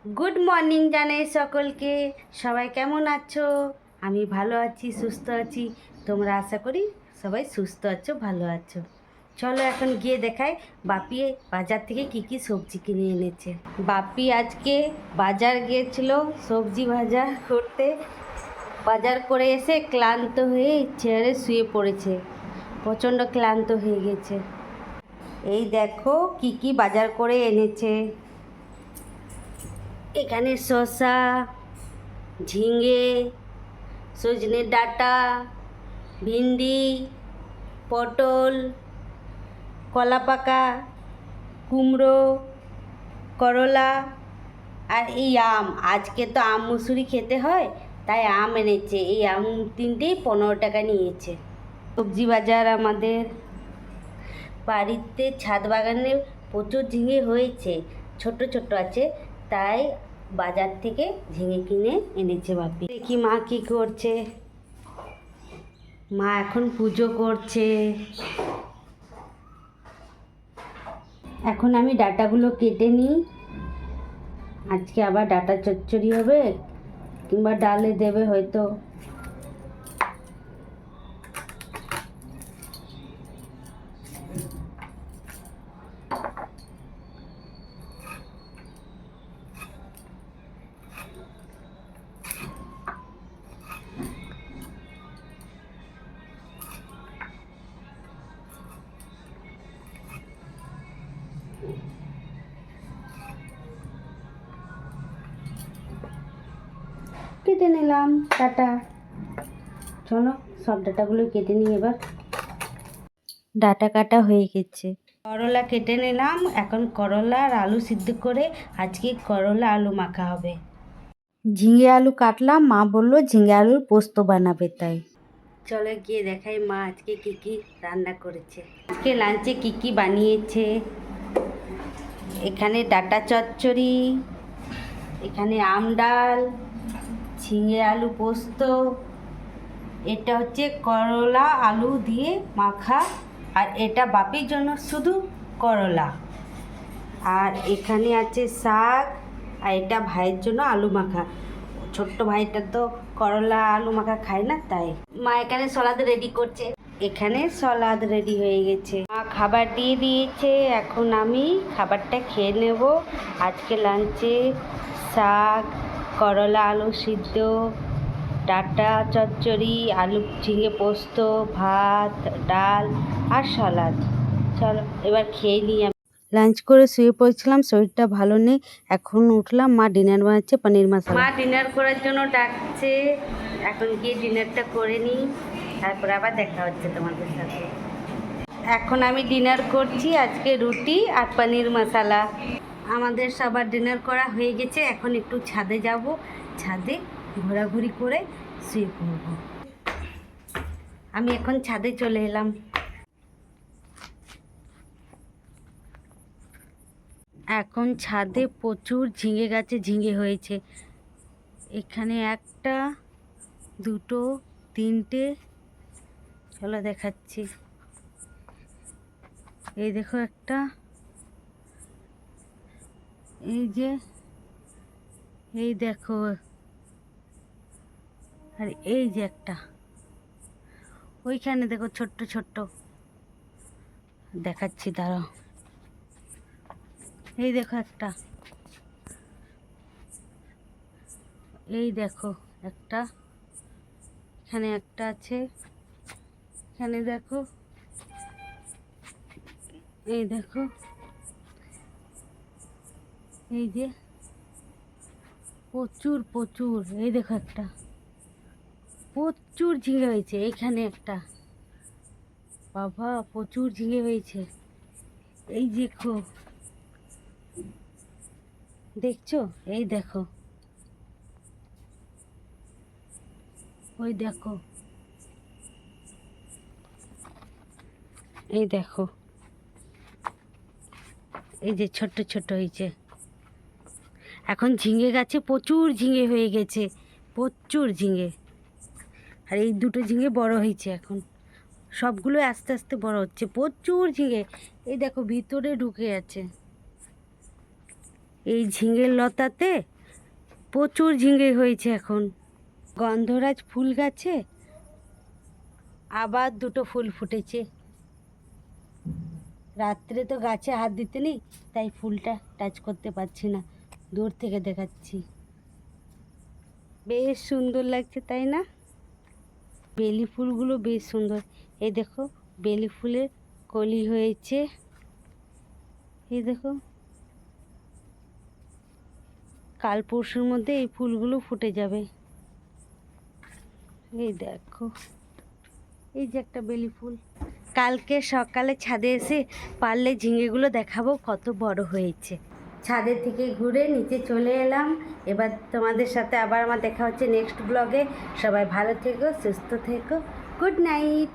Good morning জানাই সকলকে। সবাই কেমন আছো? আমি ভালো আছি, সুস্থ আছি। তোমরা আশা করি সবাই সুস্থ আছো, ভালো আছো। চলো এখন গিয়ে দেখাই বাপি বাজার থেকে কি কি সবজি কিনে এনেছে। বাপি আজকে বাজার গিয়েছিল সবজি বাজার করতে। বাজার করে এসে ক্লান্ত হয়ে চেয়ারে শুয়ে পড়েছে, প্রচণ্ড ক্লান্ত হয়ে গেছে। এই দেখো কি কি বাজার করে এনেছে। এখানে শসা, ঝিঙে, সজনে ডাঁটা, ভিন্ডি, পটল, কলা পাকা, কুমড়ো, করলা আর এই আম। আজকে তো আম মুসুরি খেতে হয়, তাই আম এনেছে। এই আম তিনটেই 15 টাকা নিয়েছে। সবজি বাজার আমাদের বাড়িতে ছাদ বাগানে প্রচুর ঝিঙে হয়েছে, ছোট ছোট আছে, তাই বাজার থেকে ঝিঙে কিনে এনেছে বাপি। দেখি মা কি করছে। মা এখন পুজো করছে। এখন আমি ডাঁটাগুলো কেটে নিই। আজকে আবার ডাঁটা চচ্চড়ি হবে, কিংবা ডালে দেবে হয়তো। কেটে নিলাম ডাঁটা। চলো সব ডাঁটাগুলো কেটে নিই এবার। ডাঁটা কাটা হয়ে গেছে। করলা কেটে নিলাম। এখন করলা আর আলু সিদ্ধ করে আজকে করলা আলু মাখা হবে। ঝিঙে আলু কাটলাম, মা বললো ঝিঙে আলুর পোস্ত বানাবে, তাই চলো গিয়ে দেখাই মা আজকে কি কি রান্না করেছে। আজকে লাঞ্চে কি কি বানিয়েছে। এখানে ডাঁটা চচ্চড়ি, এখানে আম ডাল, ঝিঙে আলু পোস্ত, এটা হচ্ছে করলা আলু দিয়ে মাখা, আর এটা বাপির জন্য শুধু করলা। আর এখানে আছে শাক, আর এটা ভাইয়ের জন্য আলু মাখা। ছোট্ট ভাইটা তো করলা আলু মাখা খায় না, তাই মা এখানে সলাদ রেডি করছে। এখানে সলাদ রেডি হয়ে গেছে। মা খাবার দিয়ে দিয়েছে, এখন আমি খাবারটা খেয়ে নেব। আজকে লাঞ্চে শাক, করলা আলু সিদ্ধ, ডাঁটা চচ্চড়ি, আলু ঝিঙে পোস্ত, ভাত, ডাল আর সালাদ। চলো এবার খেয়ে নিই। লাঞ্চ করে শুয়ে পড়েছিলাম, শরীরটা ভালো নেই। এখন উঠলাম, মা ডিনার বানাচ্ছে পনির মশলা। মা ডিনার করার জন্য ডাকছে, এখন গিয়ে ডিনারটা করে নিই, তারপর আবার দেখা হচ্ছে তোমাদের সাথে। এখন আমি ডিনার করছি, আজকে রুটি আর পনির মশলা। আমাদের সবার ডিনার করা হয়ে গেছে। এখন একটু ছাদে যাব, ছাদে ঘোরাঘুরি করে শুয়ে পড়ব। আমি এখন ছাদে চলে এলাম। এখন ছাদে প্রচুর ঝিঙে গাছে ঝিঙে হয়েছে। এখানে একটা, দুটো, তিনটে, চলো দেখাচ্ছি। এই দেখো একটা, এই যে, এই দেখো, আর এই যে একটা, ওইখানে দেখো ছোট্ট ছোট্ট, দেখাচ্ছি দাঁড়াও। এই দেখো একটা, এই দেখো একটা, এখানে একটা আছে, এখানে দেখো, এই দেখো, এই যে প্রচুর প্রচুর, এই দেখো একটা, প্রচুর ঝিঙে হয়েছে। এইখানে একটা, বাবা প্রচুর ঝিঙে হয়েছে। এই দেখো, দেখছো, এই দেখো, ওই দেখো, এই দেখো, এই যে ছোট্ট ছোট্ট হয়েছে। এখন ঝিঙে গাছে প্রচুর ঝিঙে হয়ে গেছে, প্রচুর ঝিঙে। আর এই দুটো ঝিঙে বড় হয়েছে, এখন সবগুলো আস্তে আস্তে বড় হচ্ছে। প্রচুর ঝিঙে, এই দেখো ভিতরে ঢুকে আছে। এই ঝিঙের লতাতে প্রচুর ঝিঙে হয়েছে এখন। গন্ধরাজ ফুল গাছে আবার দুটো ফুল ফুটেছে। রাত্রে তো গাছে হাত দিতে নেই, তাই ফুলটা টাচ করতে পারছি না, দূর থেকে দেখাচ্ছি। বেশ সুন্দর লাগছে তাই না? বেলি ফুলগুলো বেশ সুন্দর। এই দেখো বেলি ফুলের কলি হয়েছে, এই দেখো। কাল পরশুর মধ্যে এই ফুলগুলো ফুটে যাবে। এই দেখো, এই যে একটা বেলি ফুল। কালকে সকালে ছাদে এসে পারলে ঝিঙেগুলো দেখাবো কত বড় হয়েছে। ছাদের থেকে ঘুরে নিচে চলে এলাম। এবার তোমাদের সাথে আবার আমার দেখা হচ্ছে নেক্সট ব্লগে। সবাই ভালো থেকো, সুস্থ থেকো। Good night.